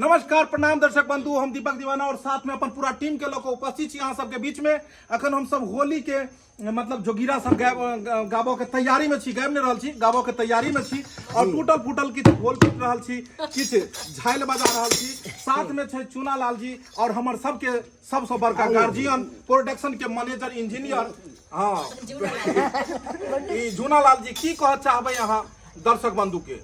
नमस्कार प्रणाम दर्शक बंधु, हम दीपक दीवाना और साथ में अपन पूरा टीम के लोग उपस्थित छी अहाँ सबके बीच में। अखन हम सब होली के मतलब जोगिरा सब गाबो के तैयारी में छी, गाबि नहीं रहल छी, गाबो के तैयारी में छी और टूटल फूटल किछ ढोल पीट रहल छी, किछ झाइल बजा रहल छी। साथ में छै चूना लाल जी और हमर सबके सबसे बड़का गार्जियन, प्रोडक्शन के मैनेजर, इंजीनियर हाँ जूना लाल जी। की कह चाहबे अहाँ दर्शक बंधु के?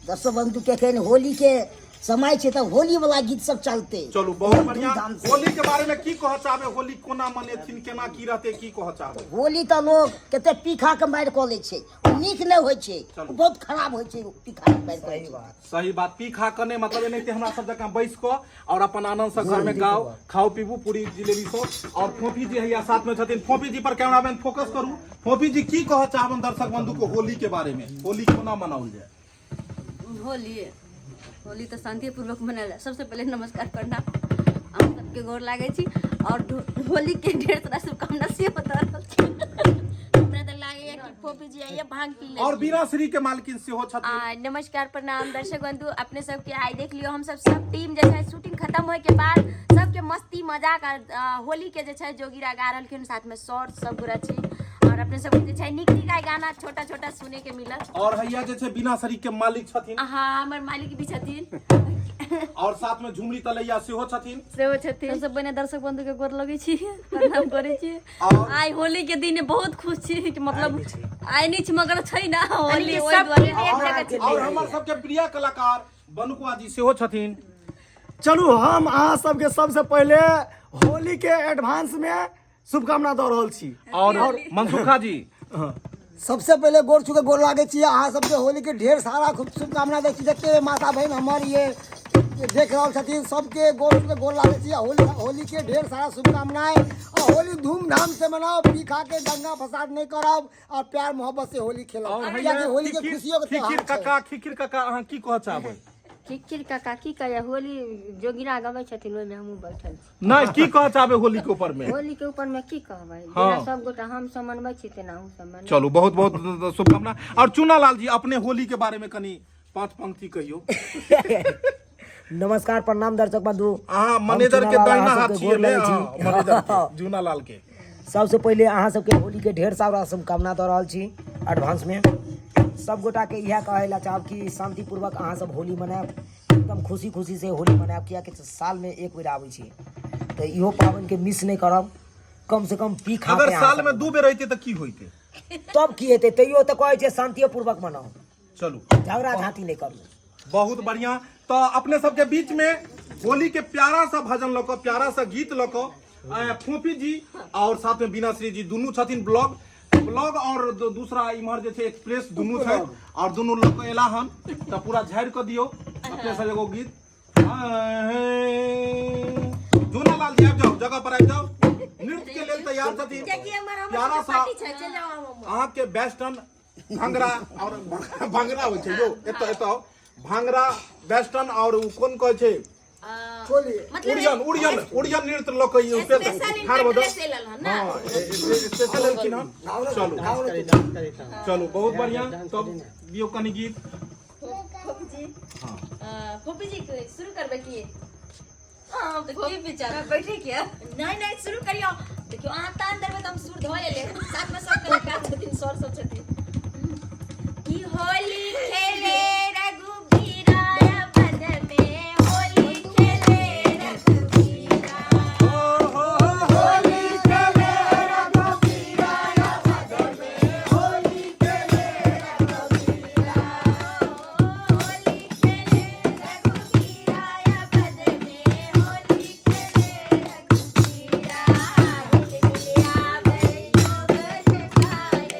दर्शक बंधु के कहने होली के समय छे तो होली वाला गीत सब चलते। चलो बहुत बढ़िया। होली के बारे में की कह चाहबे? होली कोना मनेथिन, केना की रहते, की कह चाहबे? होली तो लोग कते पीखा के मार क ले छे, नीक नहीं होय छे, बहुत खराब होय छे पीखा के मार। सही बात। पीखा कने मतलब एनाहिते हमरा सब जकां बैस क और अपन आनंद से घर में गाओ, खाओ पीबू पूरी जिलेबी सब। और फोफी जी हैया साथ में छथिन, फोफी जी पर कैमरा मैन फोकस करू। फोफी जी की कह चाहबन दर्शक बंधु को होली के बारे में? होली कोना मनाओल जाय? होली तो शांतिपूर्वक मनाल। सबसे पहले नमस्कार प्रणाम, हम सबके गोर लागे छी और होली के ढेर सारा शुभकामना से बता और बीना श्री के मालकिन से हो छथिन। नमस्कार प्रणाम दर्शक बंधु, अपने सबके आई देख लियो हम सब टीम जे छै शूटिंग खत्म होय के बाद सबके मस्ती मजाक होली के जे छै जोगिरा गा रहलखिन, साथ में शॉर्ट सब पूरा छी और अपने सब जे छै नीक नीक गाना छोटा छोटा सुने के मिलत। और हैया जे छै बीना श्री के मालिक छथिन। हां हमर मालिक भी छथिन और साथ में झुमरी तलैया सेहो छथिन। सब बने दर्शक बंधु के गोर लगे छी, प्रणाम करे छी। आई होली के दिन बहुत खुश छी कि मतलब आई नहीं छी मगर छै ना होली ओइ द्वारे एक जगह छी। और हमर सबके प्रिय कलाकार बनुकुआ जी सेहो छथिन। चलू हम अहाँ सबके सबसे पहले होली के एडवांस में शुभकामना दे रहल छी। और मनसुखा जी सबसे पहले गोर छू के गोर लागे छी अहाँ सबके होली के ढेर सारा खूब शुभकामना दै छी। जते माता बहन हमर ये देख रहल छथिन सबके गोर छू के गोर लागे छी। होली के ढेर सारा शुभकामनाएं और होली धूमधाम से मनाओ, पीखा के दंगा फसाद नहीं करब और प्यार मोहब्बत से होली खेलब। होली के खुशियों के त्योहार। खिखिर काका अहाँ की कह चाहबै? किकिर काका की कहे होली जोगिरा गबै छथिन, ओइ में हमहु बैठल छी। नहीं की कह चाहबै होली के ऊपर में? होली के ऊपर में की कहबै, जेना सब गोटा हम सब मनबै छी तेना हम सब मनबै। चलो बहुत बहुत शुभकामना। और चूना लाल जी अपने होली के बारे में कनी 5 पंक्ति कहियो। नमस्कार प्रणाम दर्शक बंधु। हां मैनेजर के दाहिना हाथ छिए ले मैनेजर जूना लाल के। सबसे पहले अहाँ सबके होली के ढेर सारा शुभकामना दे रहल छी एडवांस में। सब गोटा के यह कहे ला चाहब कि शांतिपूर्वक अहाँ सब होली मनाएब, एकदम खुशी खुशी से होली मनाएब, किया कि साल में एक बेर आबै छी तो इहो पावन के मिस नहीं करब। कम से कम पी खा अगर साल में 2 बेर रहते तो की होइते? तब की हेतै, तैयो तो कहे छै शांतिपूर्वक मनाओ, चलू झगड़ा झांटी नहीं करू। बहुत बढ़िया। तो अपने सबके बीच में होली के प्यारा सा भजन लको, प्यारा सा गीत लको फोफी जी और साथ में बीना श्री जी दुनू छथिन। ब्लॉग और दूसरा इमहर जे छै एक्सप्रेस दुनू छै और दुनू लोग एला हन तो पूरा झाड़ क दियो अपने सब एगो गीत। जूना लाल जी आबि जाओ, जगह पर आबि जाओ, नृत्य के लेल तैयार छथिन। प्यारा सा अहाँ के वेस्टर्न भांगड़ा और भांगड़ा होय छै यो एतो भांगड़ा वेस्टर्न और कोन कहै छै उड़ियन नृत्य लोग चलो बहुत बढ़िया। तब दियो कनी गीत। फोफी जी शुरू करबे की? हां फोफी बेचारा बैठे क्या? नहीं शुरू करियो। देखियो अहाँ तान देबे त हम सुर धोए ले, साथ में सब कलाकार छथिन, सर सब छथिन। की होली खेले रघुबीरा बन में, होली खेले रघुबीरा, होली खेले रघुबीरा बन में, होली खेले रघुबीरा, होली खेले रघुबीरा बन में, होली खेले रघुबीरा, खेले आवे योग सिखाए।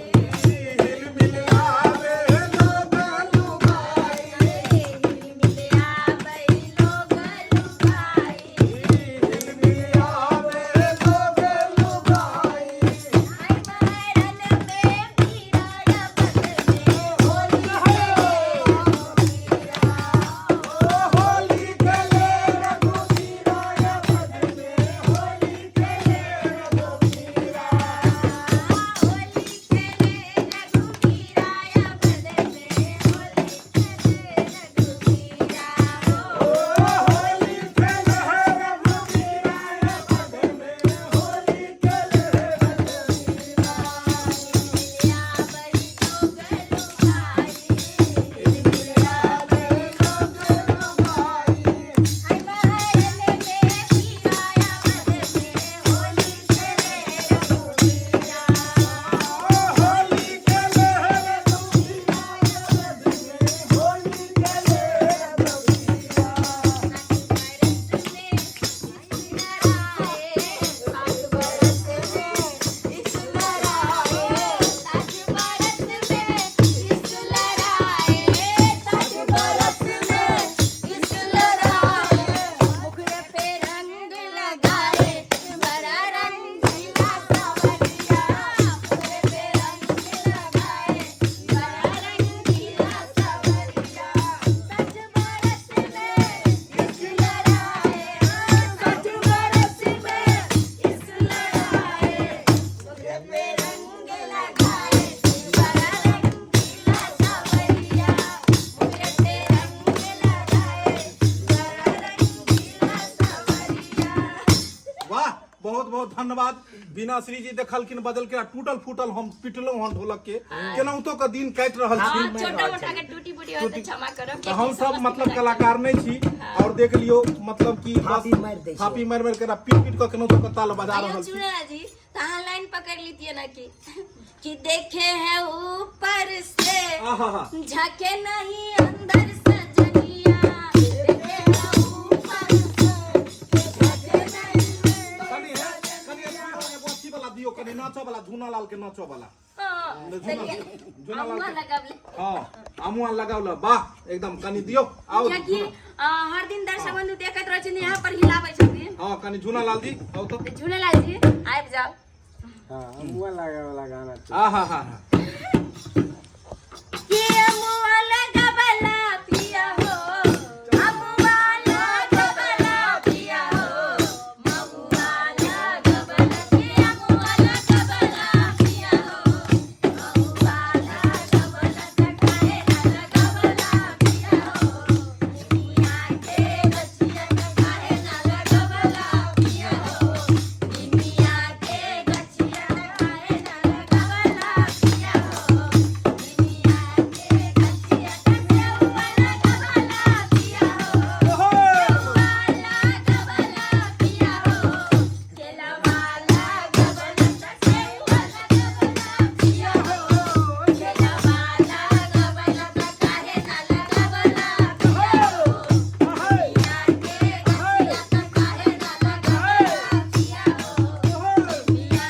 बहुत बहुत धन्यवाद। बिना श्री जी देखलखिन बदल के टूटल फूटल हम पिटलहुं हन ढोलक के केनाहुतो के दिन काटि रहल छी। छोटा मोटा के टूटी फूटी हो तो क्षमा करब। तो हम सब मतलब कलाकार नहीं छी और देख लियो मतलब कि थापी मार दै छी। थापी मार के पीट पीट के केनाहुतो के ताल बजा आइयो रहल छी। चुना जी तहां लाइन पकड़ लीजिए ना कि देखे है ऊपर से आहा झाके नहीं अंदर सजनिया देखे है ऊपर से झाके नहीं कनी है कनी एगो अच्छी वाला दियो कनी नाचो वाला झूना लाल के नाचो वाला झूना लाल अम्मा के लगावले हां अमुआ लगावला वाह एकदम कनी दियो आओ क्योंकि हर दिन दर्शक बंधु देखत रहै छथिन यहाँ पर हिलाबै छथिन। हां कनी झूना लाल दी आओ तो झूलेलाल जी आबि जाओ। आहा हा कि अमुआ लगावला पिया हो अमुआ लगावला पिया हो ममुआ लगावला कि अमुआ लगावला पिया हो ममुआ लगावला काहे ना लगावला पिया हो दुनिया के गछिया काहे ना लगावला पिया हो दुनिया के गछिया काहे ना लगावला पिया हो दुनिया के गछिया काहे वाला लगावला पिया हो वाला लगावला पिया हो केला वाला लगावला से वाला लगावला पिया हो केला वाला लगावला काहे ना लगावला पिया हो दुनिया के गछिया काहे ना लगावला पिया हो दुनिया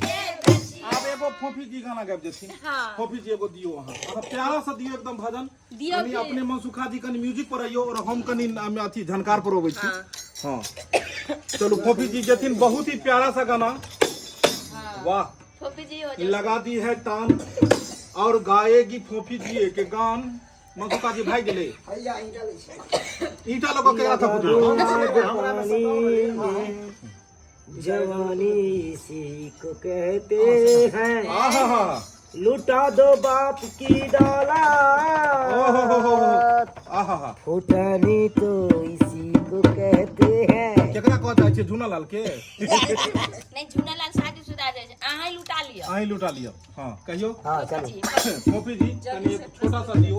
के अब एगो फोफी जी गाना गाबि देथिन। फोफी जी एगो दियो अहाँ प्यारा सा दियो एकदम भजन दियो कनी कि- अपने मनसुखा जी कनी म्यूजिक पर आइयो और हम कनी अथी झनकार पर होबै छी। हां चलो फोफी जी जेथिन बहुत ही प्यारा सा गाना वाह फोफी जी हो लगा दी है टान और गाएगी फोफी जी के गान। मनसुखा जी भाग गेले हैया ईटा लै छी। ईटा लोग केरा था पुत्र जवानी इसी को कहते हैं। आहा लुटा दो बाप की दौलत आहा फुटानी तो इसी को कहते हैं। केकरा कहता है झूना लाल के नहीं झूनालाल शादीशुदा जाय छै अहाँ लुटा लियो। आही लुटा लियो। हां कहियो हाँ चलो फोफी जी कनी एक छोटा सा दियो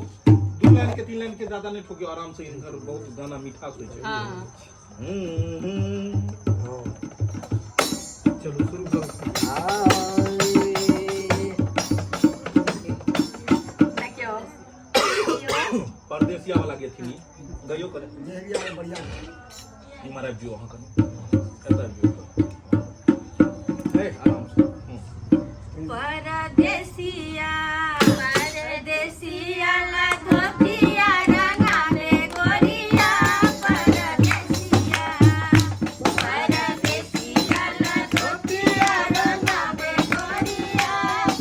2 लाइन के 3 लाइन के ज्यादा नहीं ठोकियो आराम से इनकर बहुत गाना मीठा होय छै। हाँ चलो शुरू करो। देखियो परदेसिया वाला के थी गयो करे देहरिया में बढ़िया ई मारा जो अहाँ कनी कता जो ए आराम से परदेसिया परदेसिया ला धोतिया रंगावे गोरिया परदेसिया परदेसिया ला धोतिया रंगावे गोरिया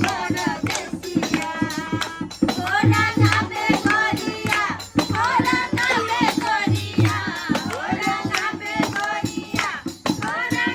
परदेसिया ओरा नावे गोरिया ओरा नावे गोरिया ओरा नावे गोरिया ओरा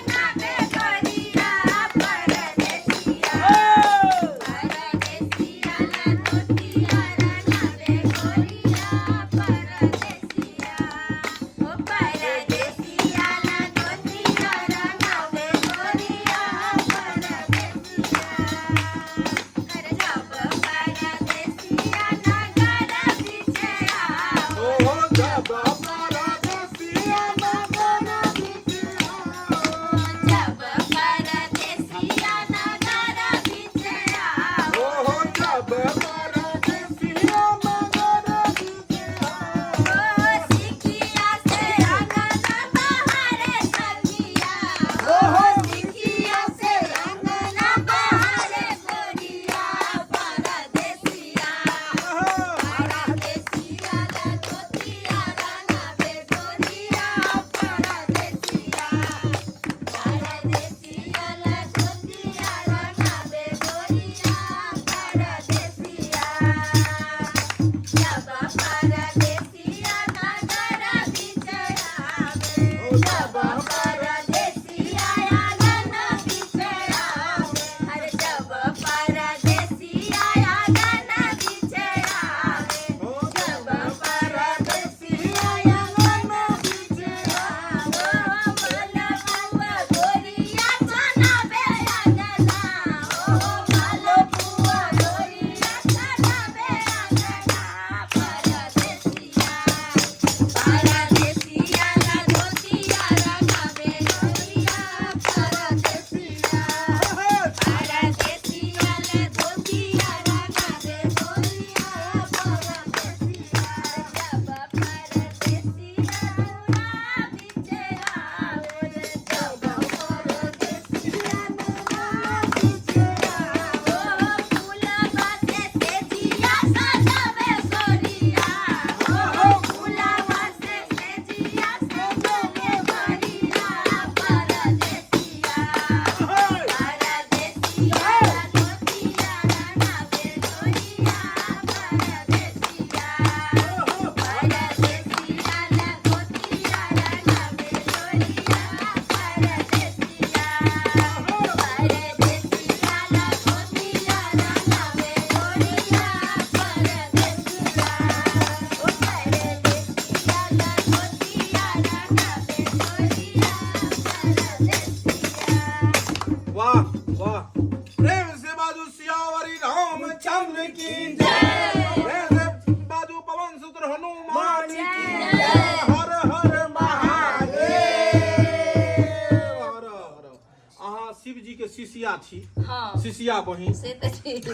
शिशिया छी हाँ शिशिया बहिन से तऽ ठीक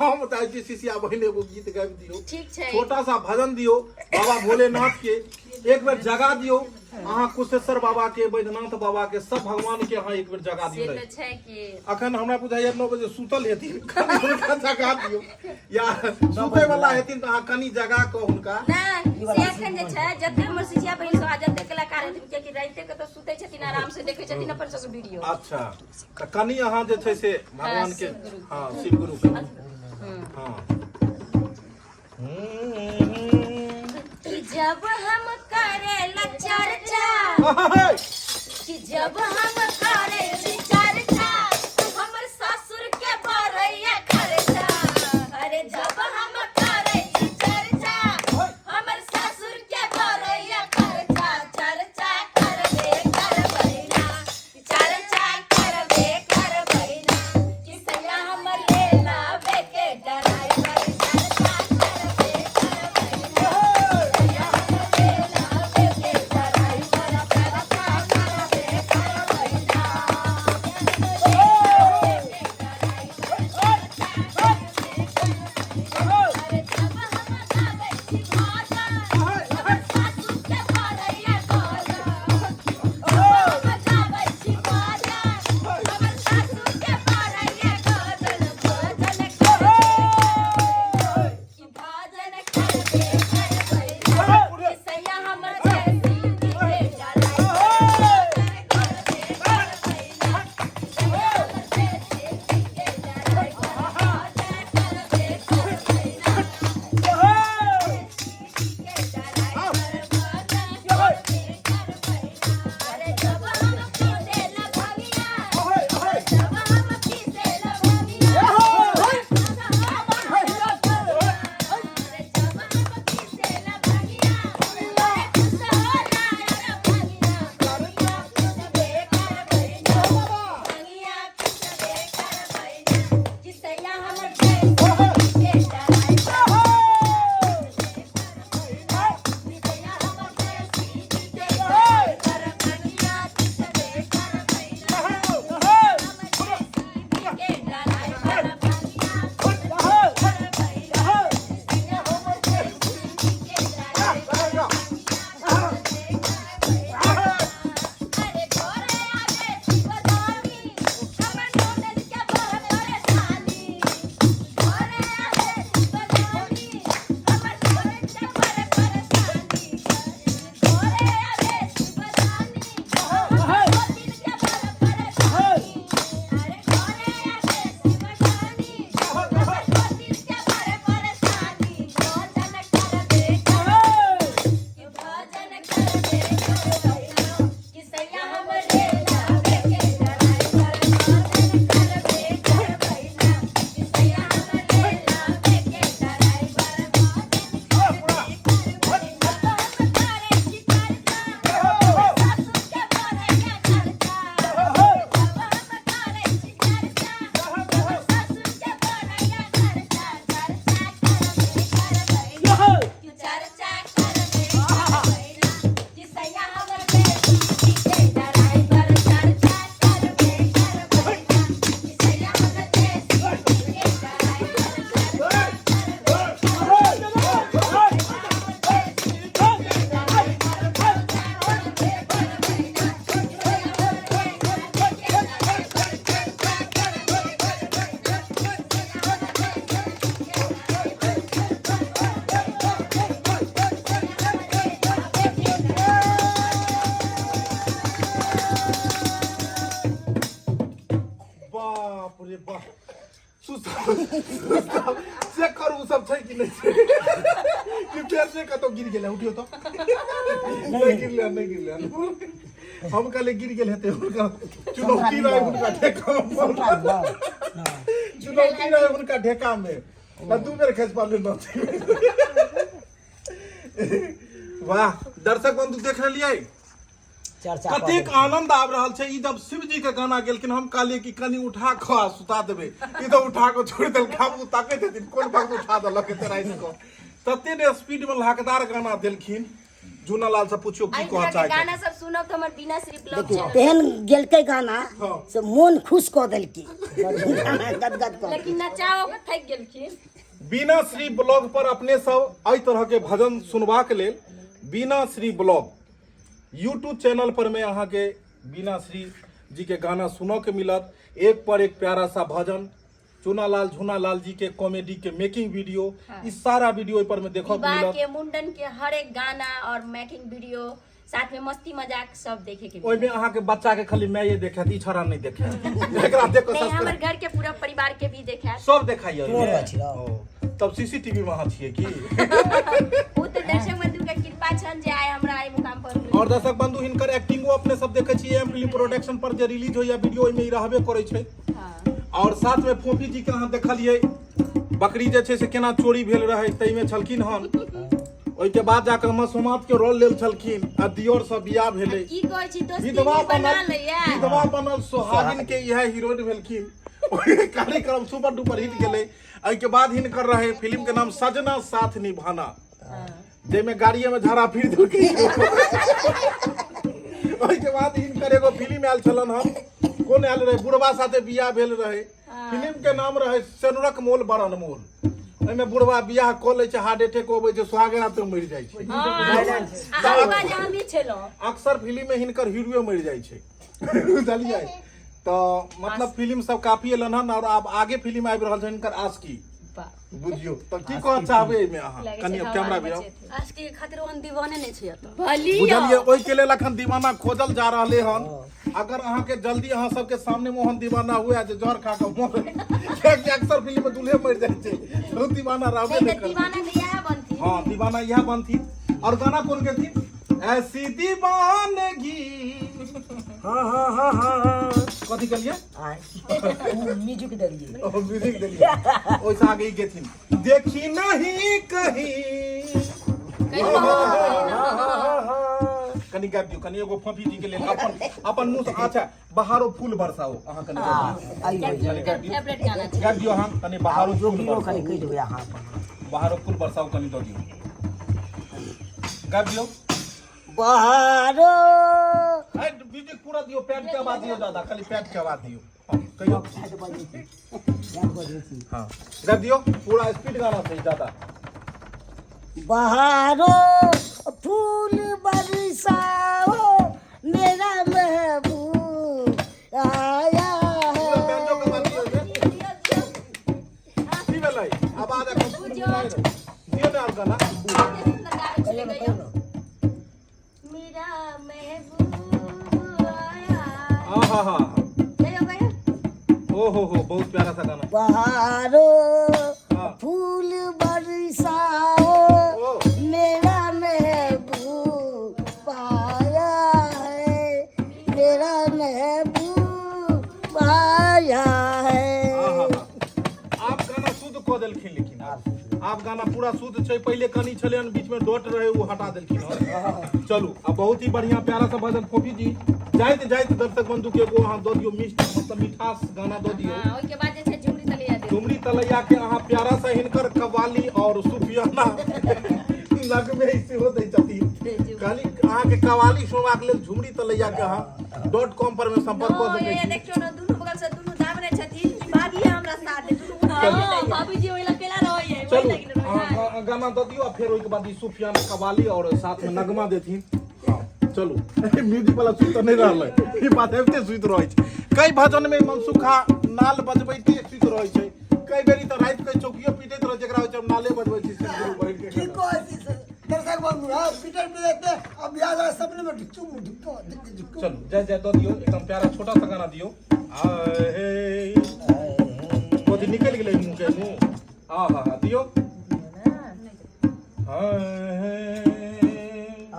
हम बताए छी शिशिया बहिन एगो गीत गाबि दियो ठीक छै छोटा सा भजन दियो बाबा भोलेनाथ के एक बेर जगा दियो अहाँ कुशेश्वर बाबा के बैद्यनाथ बाबा के सब भगवान के अहाँ एक बेर जगा से दियो तऽ छै कि अखन हमरा बुझाइए 9 बजे सुतल हेथिन कनि हुनका जगा दियो या सुतै वाला हेथिन तऽ अहाँ कनि जगा कऽ हुनका नहि से एखन जे छै जते हमर शिष्या बहिन सब जते कलाकार हेथिन कियाकि राइते के तऽ सुतै छथिन आराम से देखै छथिन अपन सबके वीडियो अच्छा तऽ कनि अहाँ जे छै से भगवान के हाँ शिव गुरु के हाँ कि जब हम करेला चर्चा कि जब हम करे चर्चा हमर ससुर के बरैया खर्चा अरे जब हम करे चर्चा हमर ससुर के बरैया खर्चा चर्चा करबे करबैना चर्चा करबे करबैना कि सैया हमर ले लावे के ड्राइवर चर्चा करबे करबैना सैया हमर ले लावे के ड्राइवर चर्चा करबे करबैना चेक करू सब छै कि नहीं छै कि फेर से कतो गिर गेलै उठियो तो नहीं गिरले हम कहले गिर गेल हेते उनका चुनौती रहे उनका ढेका में चुनौती रहे उनका ढेका में ना दू बेर खस पाले न वाह दर्शक बंधु देख रहलियै चर्चा कतेक आनंद आब रहल छै। ई जब शिव जी के गाना गेलखिन हम कहलिए कि कनी उठा क सुता देबे, ई तो उठा के छोड़ देल खाबू ताकैत हेथिन कोन भक्त उठा देलक एते राति को। तते ने स्पीड में लहकदार गाना देलखिन जूनालाल से पूछियो की आई कह के चाहे गाना सब सुनब तो हमर बिना श्री ब्लॉग देखिए चैनल तेहन गेलकै गाना हाँ। से मोन खुश कऽ देलकै गदगद कऽ लेकिन नचाओ के थक गेलखिन। बीना श्री ब्लॉग पर अपने सब एहि तरह के भजन सुनबाक लेल बीना श्री ब्लॉग यूट्यूब चैनल पर में अहाँ के बीना श्री जी के गाना सुनो के मिलत। एक पर एक प्यारा सा भजन, चूनालाल झूनालाल जी के कॉमेडी के मेकिंग वीडियो, इस सारा वीडियो पर में देखो विवाह मिलत। के मुंडन के हर एक गाना और मेकिंग वीडियो साथ में मस्ती मजाक सब देखे के ओइ में अहाँ के बच्चा के खाली मैं ये देखे ई छोरा नहीं देखे एकरा देखो नहीं, हमर सब्सक्राइब घर के पूरा परिवार के भी देखा। सब देखाइए तोहर अछि रौ। तब सीसीटीवी में अहाँ छिए की वो तो दर्शक बंधु के कृपा छन जे आए हमरा आई मुकाम पर। और दर्शक बंधु हिनकर एक्टिंगो अपने सब देखे छिए एम फिल्म प्रोडक्शन पर जे रिलीज होइया वीडियो ओइ में ई रहबे करे छै। और साथ में फोफी जी के अहाँ देखलिए बकरी जे छै से केना चोरी भेल रहे तै में छलखिन हन। ओइ के बाद जाकर मसुमात के रोल लेल छलखिन आ दियोर सब बियाह भेलै। की कहै छी दोस्ती विधवा बना बनल लैया। विधवा बनल सोहागिन के यह हीरोइन भेलखिन। ओइ कार्यक्रम सुपर डुपर हिट गेलै। एहि के बाद हिनकर रहे फिल्म के नाम सजना साथ निभाना, जेमे गाड़िए में झाड़ा फिर देलकै। ओहि के बाद हिनकर एगो फिल्म आयल छलन हम कोन आयल रहे बुढ़वा साथे बियाह भेल रहे। फिल्म के नाम रहे सेनुरक मोल बरन मोल। एमे बुढ़वा बियाह क लै छै, हार्ट अटैक होबै छै, सुहागरा तो मरि जाइ छै। आवाज हम भी छलो। अक्सर फिल्म में हिनकर हीरो मरि जाइ छै बुझलियै। तो मतलब फिल्म सब काफी एलन हन और अब आगे फिल्म आबि रहल छै हिनकर आस्की बुझियो। तो की कह चाहबे एमे अहाँ कनी कैमरा भी आओ। आज के खातिर ओहन दीवाने नहीं छै एतऽ। भली बुझलियै ओइ के लेल अखन दीवाना खोजल जा रहले हन। अगर अहाँ के जल्दी अहाँ सबके सामने मोहन दीवाना हुआ जे जहर खा के मर कियाकि अक्सर फिल्म में दूल्हे मर जाइ छै तो दीवाना रहबे नहीं करते। दीवाना के यह बनती। हां दीवाना यह बनती। और गाना कौन के थी ऐसी दीवानगी। हाँ कथी कलिए म्यूजिक देलिए। ओ म्यूजिक देलिए ओइसे आगे ही गेथिन देखी नहीं कहीं। कनी गाबि दियो कनी एगो फफी जी के लेल अपन मुंह से अच्छा बहारो फूल बरसाओ अहाँ कनी गाबि दियो फेवरेट गाना छै। गाबि दियो अहाँ कनी बहारो फूल हीरो खाली बरसाओ कहि देबै अहाँ अपन। बहारो फूल बरसाओ कनी दो दियो गाबि दियो। बहारो म्यूजिक पूरा दियो पैड के आवाज दियो दादा खाली पैड के आवाज दियो। हां कहियो हां गाबि दियो पूरा स्पीड गाना सही दादा। बहारो फूल बरसाओ मेरा महबूब आया है। की भेलै आवाज अखन दियो ना गाना। मेरा महबूब आया। हां हां गयो गयो। ओ हो बहुत प्यारा सा गाना। बहारो हाँ। फूल बरसाओ मेरा महबूब पाया है, मेरा महबूब पाया है। आप गाना शुद्ध कऽ देलखिन लेकिन आप गाना पूरा शुद्ध छै। पहिले कनी छलै हन बीच में डॉट रहे वो हटा देलखिन हन। चलू अब बहुत ही बढ़िया प्यारा सा भजन फोफी जी जाइत जाइत दर्शक बंधु के एगो अहाँ दऽ दियो मतलब मिठास गाना दऽ दियो। हां ओइ के बाद जे छै झुमरी तलिया दे। झुमरी तलैया के अहाँ प्यारा सा हिनकर कव्वाली और सुफियाना लगमे ऐसे हो दै छथिन। खाली अहाँ के कव्वाली सुनबाक लेल झुमरी तलैया के अहाँ .com पर में संपर्क कऽ सकै ये छी। देखियो ना दुनु बगल से दुनु दामने छथिन कि भाभी हमरा साथ दे दुनु। हां भाभी जी ओइला केला रहै है ओइ लगिन रहै है। चलू गाना दऽ दियो फिर ओइ के बाद ई सुफियाना कव्वाली और साथ में नगमा देथिन। चलू म्यूजिक वाला सुत नहीं रहलै ई बात एते सुत रहै छै। कई भजन में मनसुखा नाल बजबैते सुत रहै छै। कई बेरी त रात के चौकियो पीटैत रह जेकरा होय छै नाले बजबै छै सिंदूर बैठ के। की कहै छी से दर्शक बंधु हां पीटर पिलेते अब बियाह वाला सपने में ढुकू ढुकू। चलो जय जय दो दियो एकदम प्यारा छोटा सा गाना दियो। आए कोदी निकल गेलै मुंह के मुंह। हां दियो।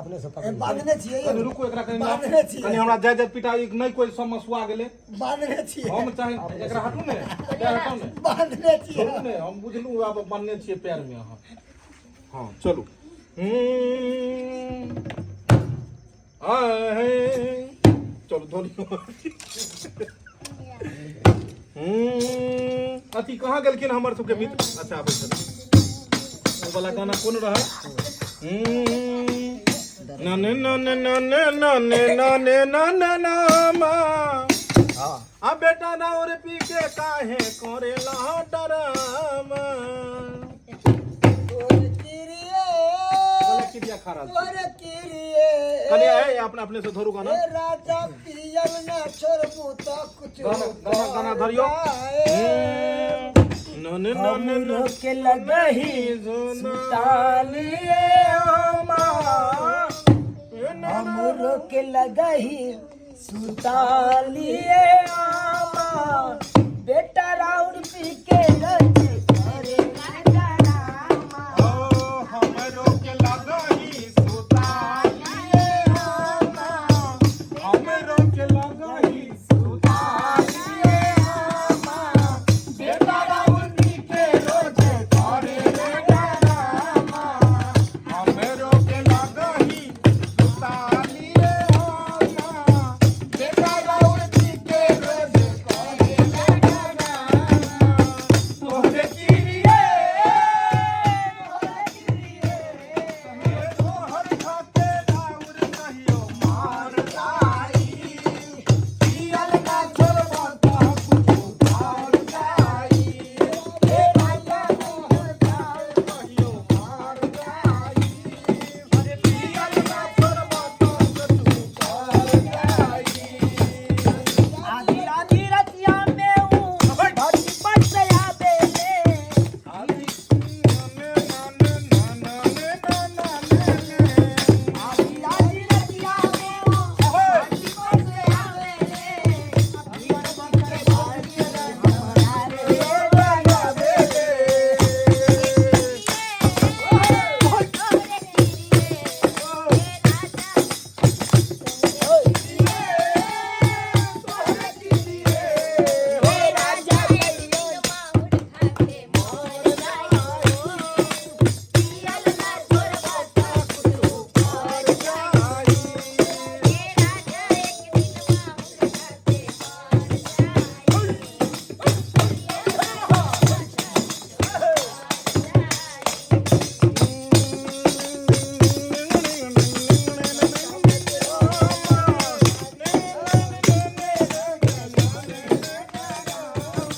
अपने से बांधने छियै कनी रुको एकरा बांधने छियै कनी हमरा जय जय पिटा नहीं कोई समस्या गेलै बांधने छियै हम चाहे एकरा हटू ने हटू ने बांधने छियै छोड़ू ने हम बुझलू आब मानने छियै पैर में अहाँ। हां चलू चलो धोलियो। अथी कहाँ गेलखिन हमर सबके मित्र। अच्छा आबै छथिन ओ वाला गाना कोन रहै नने नने नने नने नने नने नामा हाँ आ बेटा ना और पी के काहे कोरेला डरामा बोले किरिया खा रहा कने आए अपने अपने से धरू गाना राजा पियल न छोड़बू तो कुछ गाना धरियो नने नने हमरो के लगही सुतालिए अमा हमरो के लगही सुतालिए अमा बेटा राउर पी के रज करे डरामा ओ हमरो के लगही सुतालिए आमा हमरो के लगही सुतालिए आमा बेटा राउर पी के रोज करे रे डरामा हमरो के लगही सुतालिए आमा बेटा राउर पी के रोज करे रे डरामा तोहरे किरिए तोहर खाते राउर कहियो मार जाई पियल ना छोड़बा ता कुछ मार जाई हे राजा तोहर खाते कहियो मार जाई अरे पियल ना छोड़बा ता कुछ मार जाई आधी आधी रतिया में हूँ धरती पर से आवे ले आदि नने नने नने नने आधी आधी रतिया में हूँ धरती पर से आवे ले जीवन बंकर भारी हमारे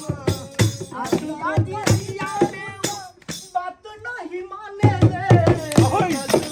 आधी आधी रतिया में हूँ बात नहीं माने ले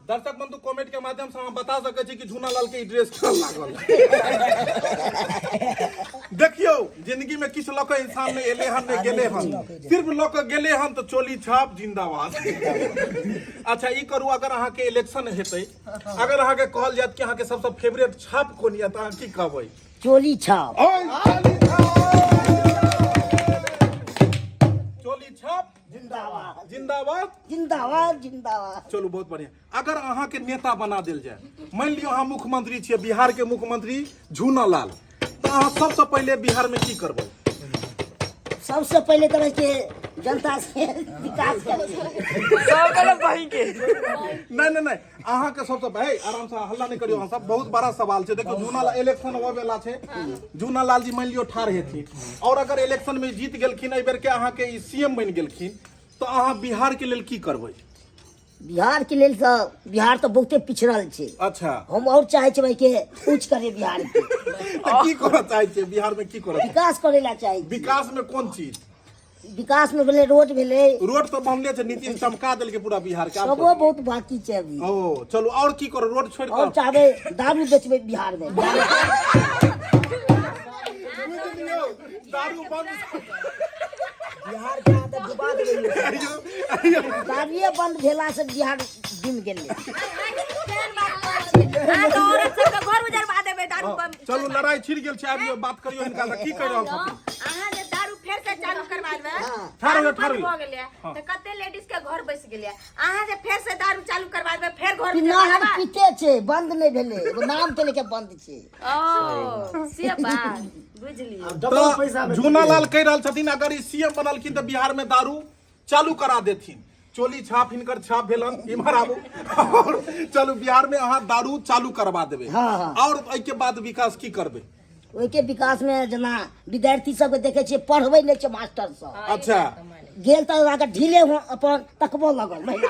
दर्शक बंधु कमेंट के माध्यम से हम बता सके छी कि झूनालाल के ई ड्रेस केहन लागल देखियो जिंदगी में किछ लोग इंसान में एले हन में गेले हन सिर्फ लोग गेले हन तो चोली छाप जिंदाबाद अच्छा ई करू अगर अहाँ के इलेक्शन हेतै अगर अहाँ के कहल जात कि अहाँ के सबसे फेवरेट छाप कोन या त अहाँ की कहबै चोली छाप चोली छाप जिंदाबाद जिंदाबाद जिंदाबाद जिंदाबाद। चलू बहुत बढ़िया अगर अहाँ के नेता बना देल जाए मान लियो अहाँ मुख्यमंत्री छियै बिहार के मुख्यमंत्री झूनालाल तो अहाँ सबसे पहले बिहार में की करबै सबसे पहले तो के जनता से विकास नहीं अहाँ के सबसे भाई आराम से हल्ला नहीं करियो अहाँ सब बहुत बड़ा सवाल छै देखियो झूनालाल इलेक्शन होवे वाला छै झूनालाल जी मान लियो ठार हेथिन और अगर इलेक्शन में जीत गेलखिन एहि बेर के अहाँ के सीएम बन गेलखिन तो अहाँ बिहार के लेल की करबै बिहार के लेल तो बिहार तो बहुते पिछड़ल छै अच्छा हम और चाहे छै के कुछ करे बिहार के तो की करऽ चाहै छियै बिहार में की करऽ विकास करे ला चाहे विकास में कोन चीज विकास में भेले रोड भेले रोड तो बनले छै नीतीश चमका देलकै पूरा बिहार के आब सबो बहुत बाकी छै अभी ओ चलो और की करो रोड छोड़ और कर चाहे दारू बेचबे बिहार में दारू बंद बिहार के आदत डुबा देबै आइयो दारूए बंद भेला से बिहार दिन गेले चलू लड़ाई छिड़ गेल छै आबियो बात करियो इनका से की कह रहल छथिन अहाँ जे दारू फेर से चालू करबा देबै ठाड़ ठाड़ हो गेलै त कते लेडीज के घर बैस गेलै अहाँ जे फेर से दारू चालू करबा देबै फेर घर में ना हम पीते छै बंद नहीं भेले एगो नाम के लेके बंद छै ओ से बात बुझली तो जूनालाल कह रहल छथिन अगर ई सीएम बनलखिन तो बिहार में दारू चालू करा देथिन चोली छाप हिनकर छाप भेलन इम्हर आबू और चलू बिहार में अहाँ दारू चालू करवा देबै हाँ। और एहि के बाद विकास की करबै ओहि के विकास में जना विद्यार्थी सब के देखे छियै पढ़बै नहीं छै मास्टर सब अच्छा गेल त अहाँके ढीले अपन तकबो लगल महिला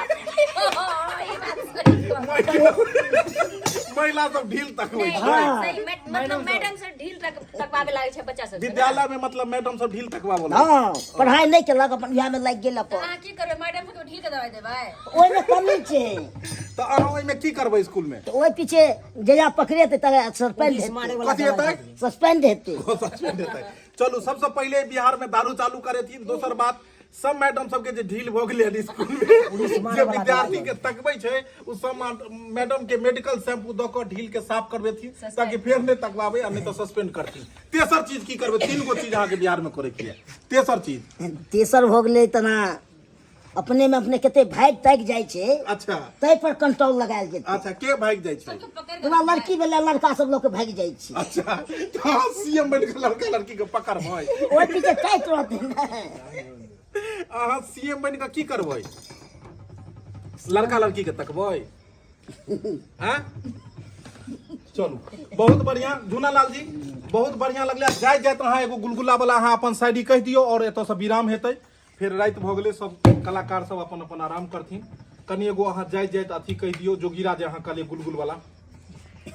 महिला सब ढील तकबै छै सही मतलब मैडम से ढील तकवावे लागे छै बच्चा सब विद्यालय में मतलब मैडम सब ढील तकवावला हाँ पढ़ाई नहीं केलक अपन इहा में लागि गेल अपन अहाँ की करबै मैडम के ढील के दवाई देबै ओहि में कमी छै तो अहाँ ओहिमे की करबै स्कूल में तो ओहि पीछे जहिया पकड़ेतै तहिया सस्पेंड हेतै कथी हेतै सस्पेंड हेतै सस्पेंड हेतै चलू सबसे पहले बिहार में दारू चालू करेथिन दोसर बात सब मैडम सबके जे ढील भऽ गेलै हन स्कूल में जे विद्यार्थी के तकबै छै उ सब मैडम के मेडिकल शैम्पू दऽ कऽ ढील के साफ करबेथिन ताकि फेर नहीं तकवाबै आ नहीं तो सस्पेंड करथिन तेसर चीज की करबै 3 गो चीज अहाँ के बिहार में करे के है तेसर चीज तेसर हो गेलै तना अपने में अपने कते भाग ताकि जाइ छै अच्छा तै पर कंट्रोल लगायल जेतै अच्छा के भाग जाइ छै जेना लड़की भेलै लड़का सब लोग के भाग जाइ छै अच्छा तो सीएम बन के लड़का लड़की के पकड़बै ओहि पीछे टाइट रहतै ने अहाँ सीएम बन के की करबै लड़का लड़की के तकबै हैं चलू बहुत बढ़िया जूनालाल जी बहुत बढ़िया लगले जाइत जाइत अहाँ एगो गुलगुला वाला अहाँ अपन साइडी कह दियौ और एतऽ से विराम हेतै फिर रात भऽ गेलै सब कलाकार सब अपन अपन आराम करथिन कनी एगो अहाँ जाइत जाइत अथी कह दियौ जोगिरा जे अहाँ कहलिए गुलगुल वाला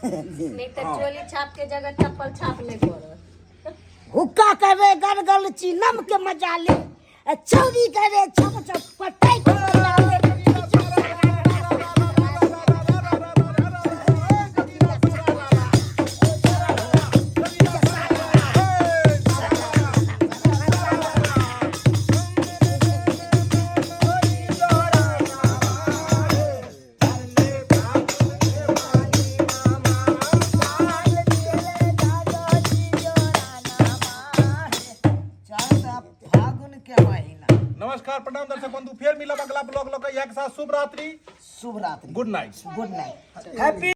नहीं त चोली छाप के जगह चप्पल छाप ले पड़त हुक्का करे गलगल चीनम के मजा ले चौरी करे छप छप पटाई के मजा ले नमस्कार प्रणाम दर्शक बंधु फिर मिलब अगला ब्लॉग लऽ कऽ एक साथ शुभ रात्रि शुभ रात्रि good night good night happy